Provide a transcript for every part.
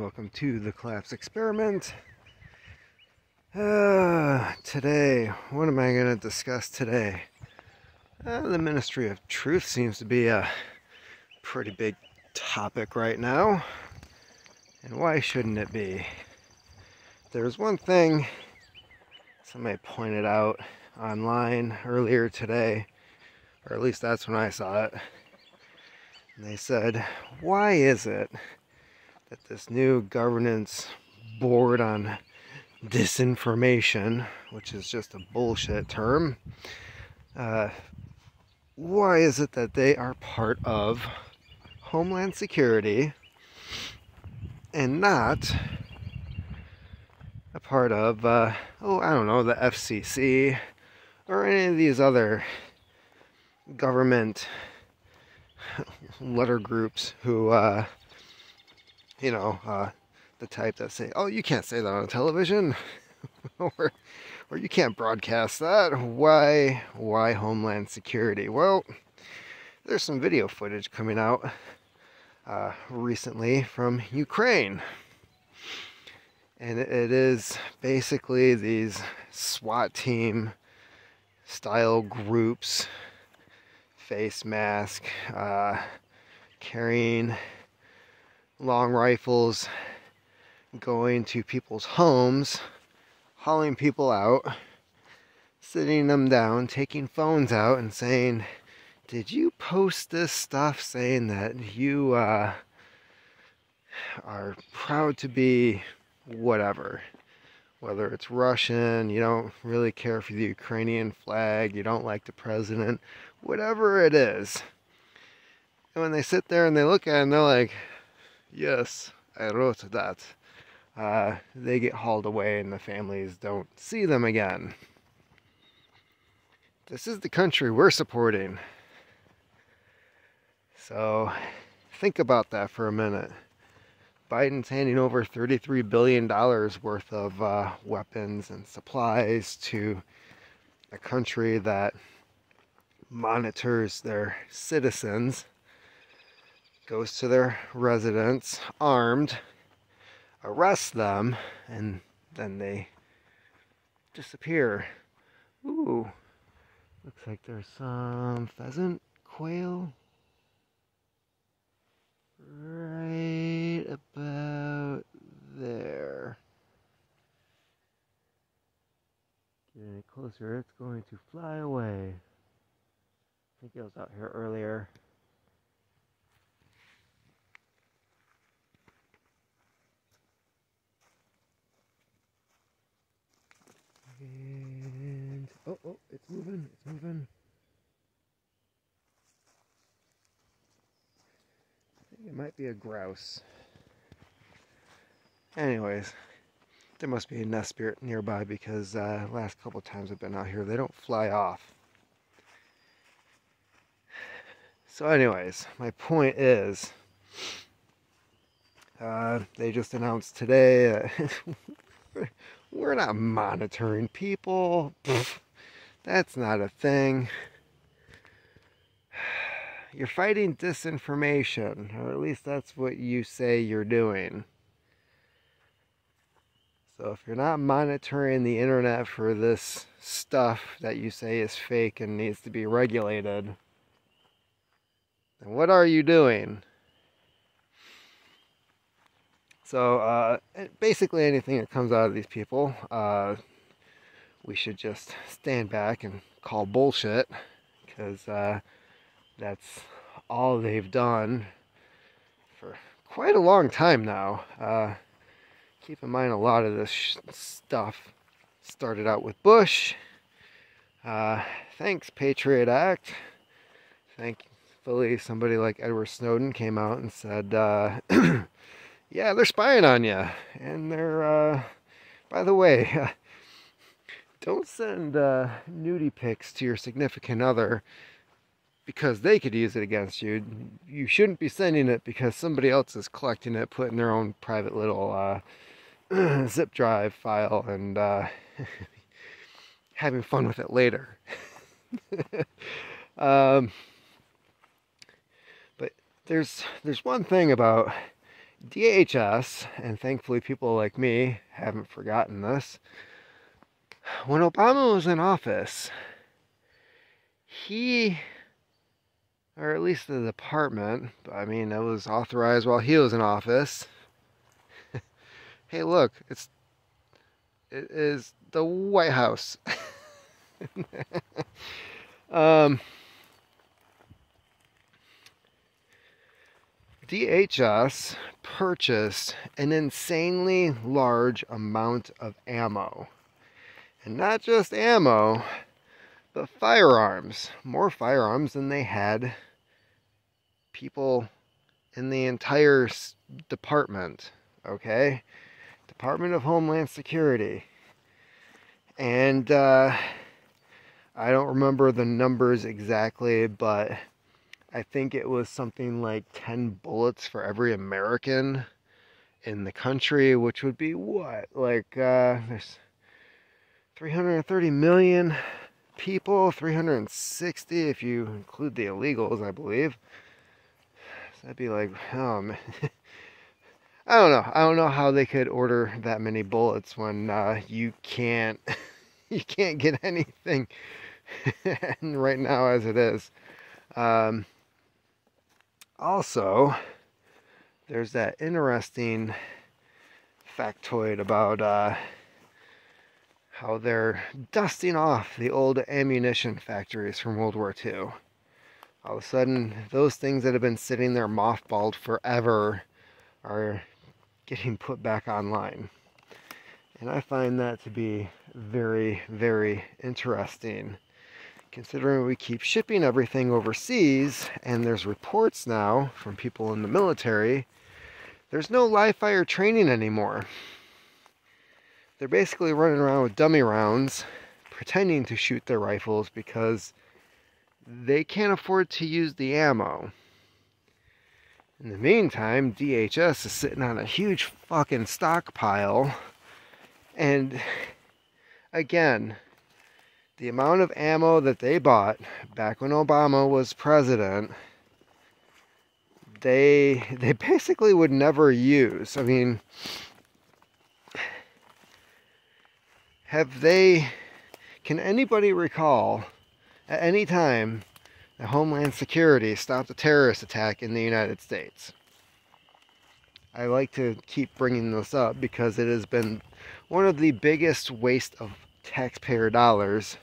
welcome to the Collapse Experiment. Today, what am I going to discuss today? The Ministry of Truth seems to be a pretty big topic right now. And why shouldn't it be? There's one thing somebody pointed out online earlier today, or at least that's when I saw it. And they said, why is it that this new governance board on disinformation, which is just a bullshit term, why is it that they are part of Homeland Security and not a part of, I don't know, the FCC or any of these other government letter groups who, the type that say, oh, you can't say that on television, or you can't broadcast that. Why Homeland Security? Well, there's some video footage coming out recently from Ukraine. And it is basically these SWAT team style groups, face mask, carrying long rifles, going to people's homes, hauling people out, sitting them down, taking phones out and saying, did you post this stuff saying that you are proud to be whatever, whether it's Russian, you don't really care for the Ukrainian flag, you don't like the president, whatever it is. And when they sit there and they look at it and they're like, yes, I wrote that, they get hauled away and the families don't see them again. This is the country we're supporting. So think about that for a minute. Biden's handing over $33 billion worth of weapons and supplies to a country that monitors their citizens, goes to their residents armed, arrests them, and then they disappear. Ooh, looks like there's some pheasant, quail, right about there. Getting it closer, it's going to fly away. I think it was out here earlier. And oh, it's moving. I think it might be a grouse. Anyways, there must be a nest spirit nearby because last couple times I've been out here, they don't fly off. So anyways, my point is, they just announced today we're not monitoring people. That's not a thing. You're fighting disinformation, or at least that's what you say you're doing. So if you're not monitoring the internet for this stuff that you say is fake and needs to be regulated, then what are you doing? So basically anything that comes out of these people, we should just stand back and call bullshit, because that's all they've done for quite a long time now. Keep in mind, a lot of this stuff started out with Bush. Thanks, Patriot Act. Thankfully, somebody like Edward Snowden came out and said, yeah, they're spying on you. And they're, by the way, don't send nudie pics to your significant other because they could use it against you. You shouldn't be sending it because somebody else is collecting it, putting their own private little zip drive file, and having fun with it later. But there's one thing about DHS, and thankfully people like me haven't forgotten this, when Obama was in office, he, or at least the department, I mean, it was authorized while he was in office. Hey, look, it is the White House. DHS purchased an insanely large amount of ammo. And not just ammo, but firearms. More firearms than they had people in the entire department. Okay? Department of Homeland Security. And I don't remember the numbers exactly, but I think it was something like 10 bullets for every American in the country, which would be what? Like, there's 330 million people, 360 if you include the illegals, I believe. So that'd be like, oh man. I don't know. I don't know how they could order that many bullets when you can't get anything right now as it is. Also, there's that interesting factoid about how they're dusting off the old ammunition factories from World War II. All of a sudden, those things that have been sitting there mothballed forever are getting put back online. And I find that to be very, very interesting, considering we keep shipping everything overseas, and there's reports now from people in the military, there's no live fire training anymore. They're basically running around with dummy rounds, pretending to shoot their rifles because they can't afford to use the ammo. In the meantime, DHS is sitting on a huge fucking stockpile. And again, the amount of ammo that they bought back when Obama was president, they basically would never use. I mean, can anybody recall at any time that Homeland Security stopped a terrorist attack in the United States? I like to keep bringing this up because it has been one of the biggest waste of taxpayer dollars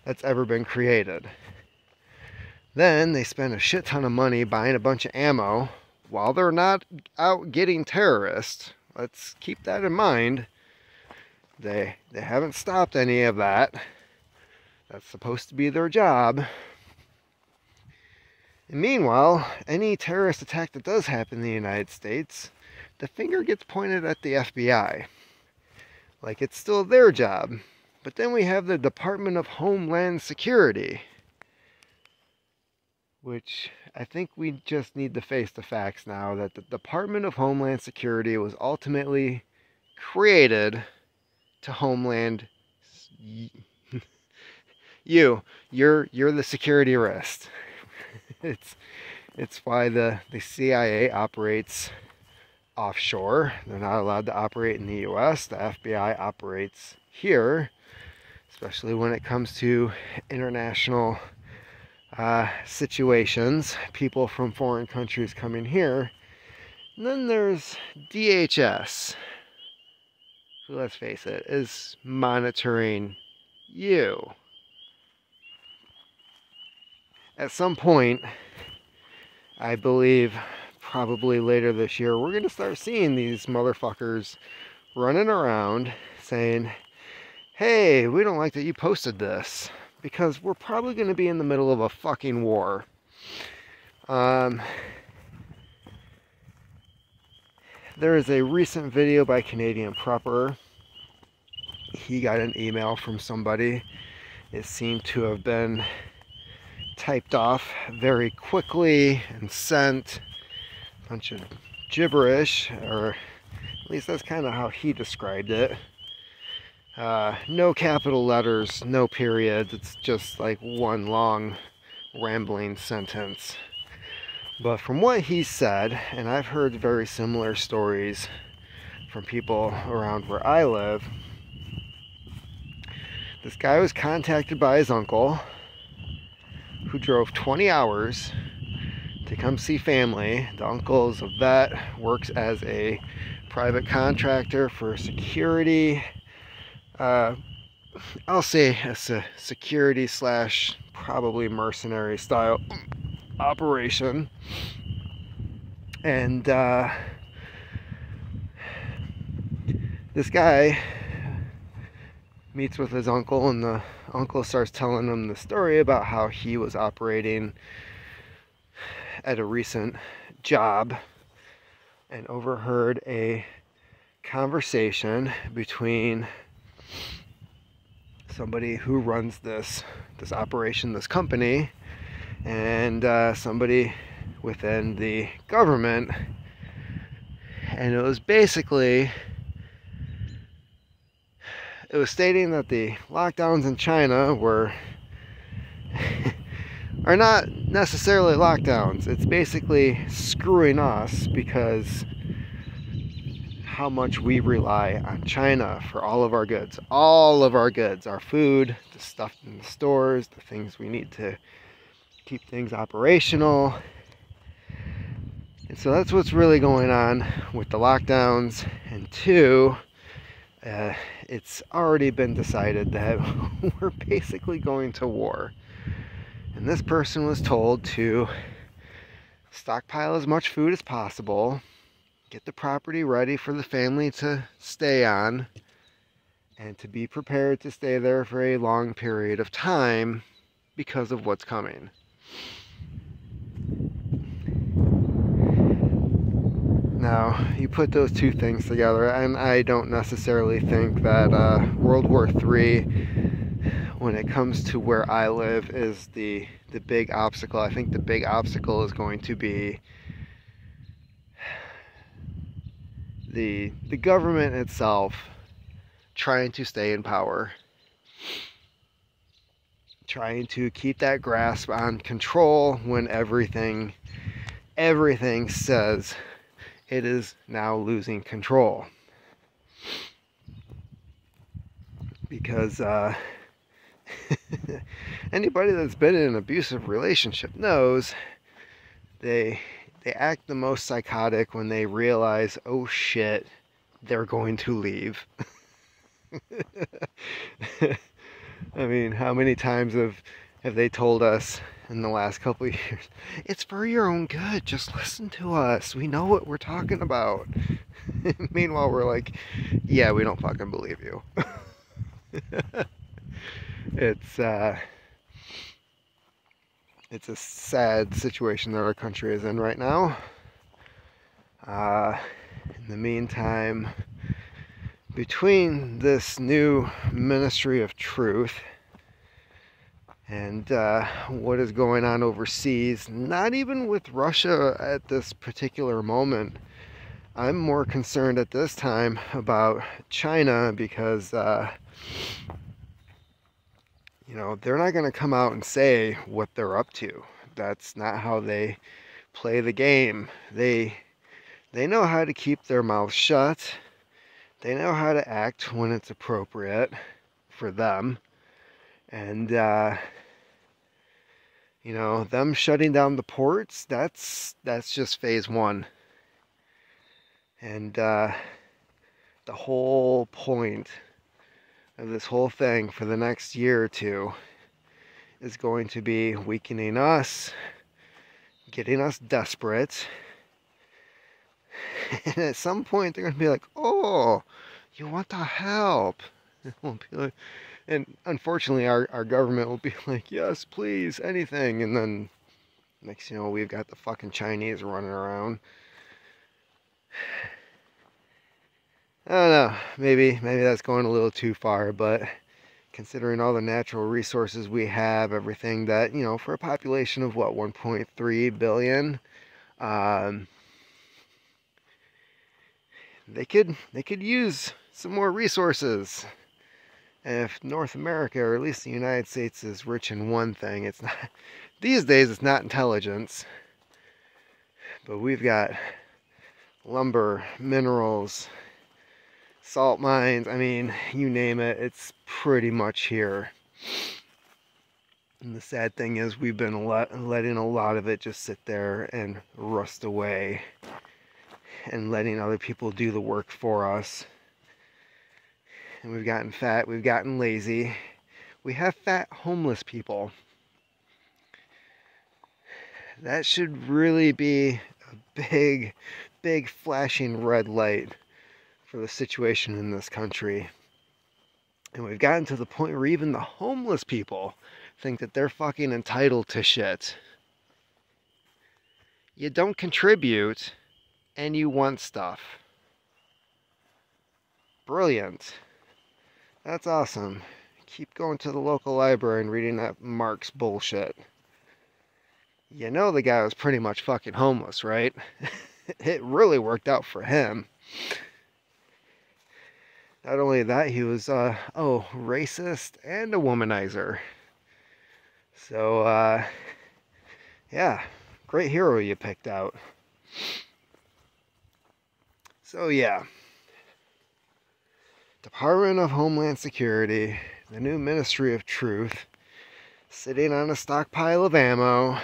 that's ever been created. Then they spend a shit ton of money buying a bunch of ammo while they're not out getting terrorists. Let's keep that in mind. They haven't stopped any of that. That's supposed to be their job. And meanwhile, any terrorist attack that does happen in the United States, the finger gets pointed at the FBI. Like it's still their job. But then we have the Department of Homeland Security, which I think we just need to face the facts now that the Department of Homeland Security was ultimately created to homeland you're the security risk. It's why the CIA operates offshore. They're not allowed to operate in the US. The FBI operates here, especially when it comes to international situations, people from foreign countries coming here. And then there's DHS, who, let's face it, is monitoring you. At some point, I believe probably later this year, we're going to start seeing these motherfuckers running around saying, hey, we don't like that you posted this, because we're probably going to be in the middle of a fucking war. There is a recent video by Canadian Prepper. He got an email from somebody. It seemed to have been typed off very quickly and sent. A bunch of gibberish, or at least that's kind of how he described it. No capital letters, no periods. It's just like one long rambling sentence. But from what he said, and I've heard very similar stories from people around where I live, this guy was contacted by his uncle, who drove 20 hours to come see family. The uncle is a vet, works as a private contractor for security. I'll say a security slash probably mercenary style operation. And this guy meets with his uncle, and the uncle starts telling him the story about how he was operating at a recent job and overheard a conversation between somebody who runs this operation, this company, and somebody within the government. And it was basically, it was stating that the lockdowns in China are not necessarily lockdowns. It's basically screwing us because how much we rely on China for all of our goods. All of our goods, our food, the stuff in the stores, the things we need to keep things operational. And so that's what's really going on with the lockdowns. And two, it's already been decided that we're basically going to war. And this person was told to stockpile as much food as possible, get the property ready for the family to stay on, and to be prepared to stay there for a long period of time because of what's coming. Now, you put those two things together, and I don't necessarily think that World War III, when it comes to where I live, is the big obstacle. I think the big obstacle is going to be the government itself trying to stay in power, trying to keep that grasp on control when everything says it is now losing control. Because anybody that's been in an abusive relationship knows they act the most psychotic when they realize, oh shit, they're going to leave. I mean, how many times have they told us in the last couple of years, it's for your own good, just listen to us, we know what we're talking about. Meanwhile, we're like, yeah, we don't fucking believe you. It's a sad situation that our country is in right now. In the meantime, between this new Ministry of Truth and what is going on overseas, not even with Russia at this particular moment, I'm more concerned at this time about China because you know, they're not going to come out and say what they're up to. That's not how they play the game. They know how to keep their mouths shut. They know how to act when it's appropriate for them. And, you know, them shutting down the ports, that's just phase one. And the whole point of this whole thing for the next year or two is going to be weakening us, getting us desperate, and at some point they're going to be like, oh, you want to help? We'll be like, and unfortunately our government will be like, yes, please, anything, and then next you know, we've got the fucking Chinese running around. I don't know, maybe that's going a little too far, but considering all the natural resources we have, everything that, you know, for a population of what, 1.3 billion, they could use some more resources. And if North America, or at least the United States, is rich in one thing, it's not, these days it's not intelligence. But we've got lumber, minerals, salt mines, I mean, you name it, it's pretty much here. And the sad thing is we've been letting a lot of it just sit there and rust away and letting other people do the work for us. And we've gotten fat, we've gotten lazy. We have fat homeless people. That should really be a big flashing red light for the situation in this country. And we've gotten to the point where even the homeless people think that they're fucking entitled to shit. You don't contribute and you want stuff. Brilliant. That's awesome. Keep going to the local library and reading that Marx bullshit. You know the guy was pretty much fucking homeless, right? It really worked out for him. Not only that, he was, racist and a womanizer. So, yeah, great hero you picked out. So, yeah. Department of Homeland Security, the new Ministry of Truth, sitting on a stockpile of ammo,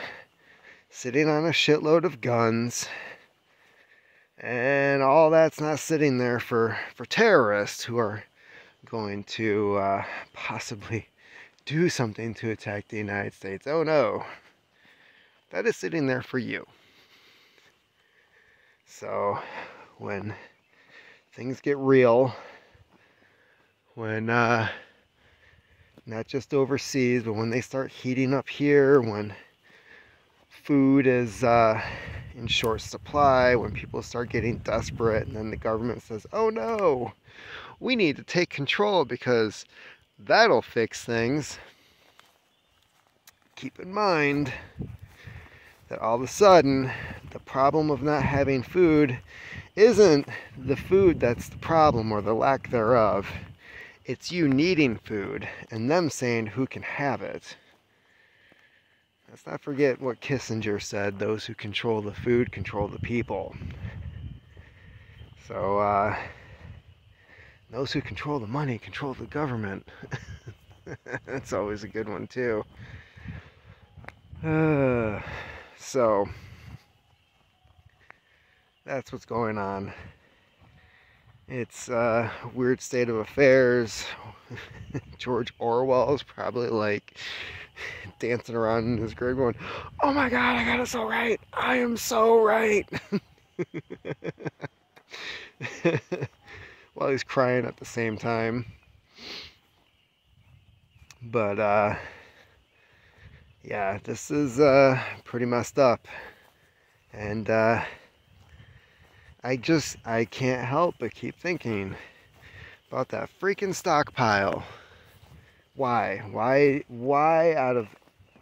sitting on a shitload of guns, and all that's not sitting there for terrorists who are going to possibly do something to attack the United States. Oh no, that is sitting there for you. So when things get real, when not just overseas, but when they start heating up here, when food is in short supply, when people start getting desperate, and then the government says, oh no, we need to take control because that'll fix things. Keep in mind that all of a sudden, the problem of not having food isn't the food that's the problem or the lack thereof. It's you needing food and them saying who can have it. Let's not forget what Kissinger said, those who control the food control the people. So, those who control the money control the government. That's always a good one too. So, that's what's going on. It's a weird state of affairs. George Orwell is probably like dancing around in his grave going, oh my god, I got it so right. I am so right. While he's crying at the same time. But, yeah, this is pretty messed up. And I can't help but keep thinking about that freaking stockpile. Why out of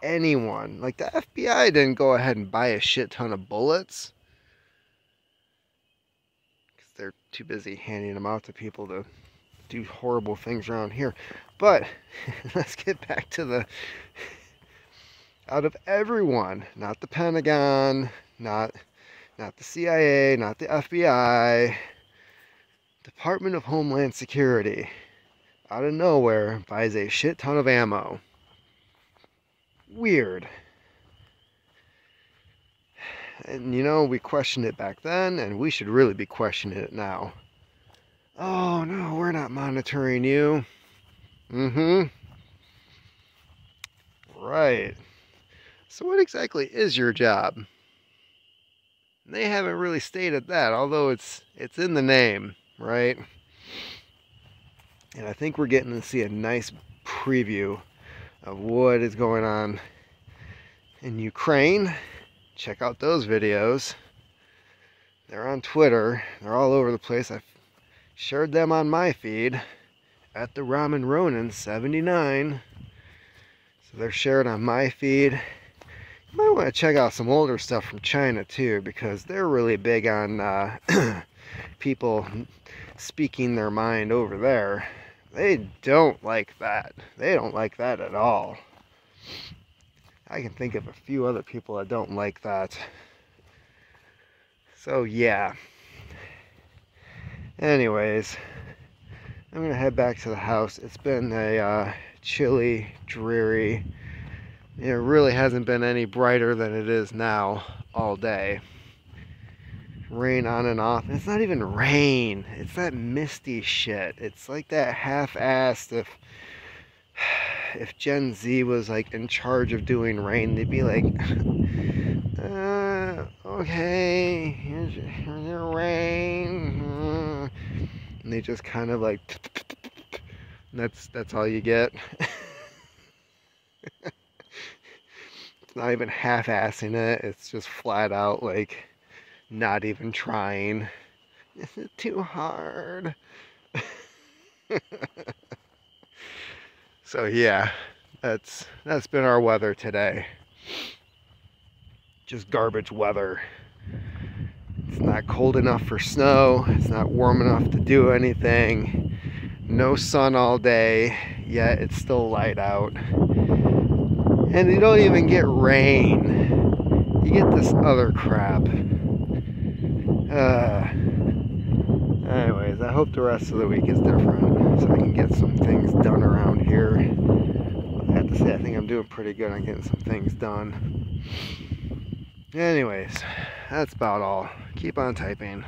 anyone? Like, the FBI didn't go ahead and buy a shit ton of bullets. Because they're too busy handing them out to people to do horrible things around here. But, let's get back to the... Out of everyone, not the Pentagon, not the CIA, not the FBI, Department of Homeland Security, out of nowhere, buys a shit ton of ammo. Weird. And you know, we questioned it back then, and we should really be questioning it now. Oh no, we're not monitoring you. Right. So what exactly is your job? They haven't really stated that, although it's in the name, right? And I think we're getting to see a nice preview of what is going on in Ukraine. Check out those videos. They're on Twitter. They're all over the place. I've shared them on my feed at the Ramen Ronin 79. So they're shared on my feed. You might want to check out some older stuff from China too, because they're really big on people speaking their mind over there. They don't like that. They don't like that at all. I can think of a few other people that don't like that. So yeah. Anyways, I'm gonna head back to the house. It's been a chilly, dreary. It really hasn't been any brighter than it is now all day. Rain on and off. It's not even rain. It's that misty shit. It's like that half-assed. If Gen Z was like in charge of doing rain, they'd be like, okay, here's your rain. And they just kind of like, that's all you get. It's not even half-assing it. It's just flat out like not even trying. Is it too hard? So yeah, that's been our weather today. Just garbage weather. It's not cold enough for snow. It's not warm enough to do anything. No sun all day, yet it's still light out. And you don't even get rain. You get this other crap. Anyways, I hope the rest of the week is different so I can get some things done around here. I have to say, I think I'm doing pretty good on getting some things done. Anyways, that's about all. Keep on typing.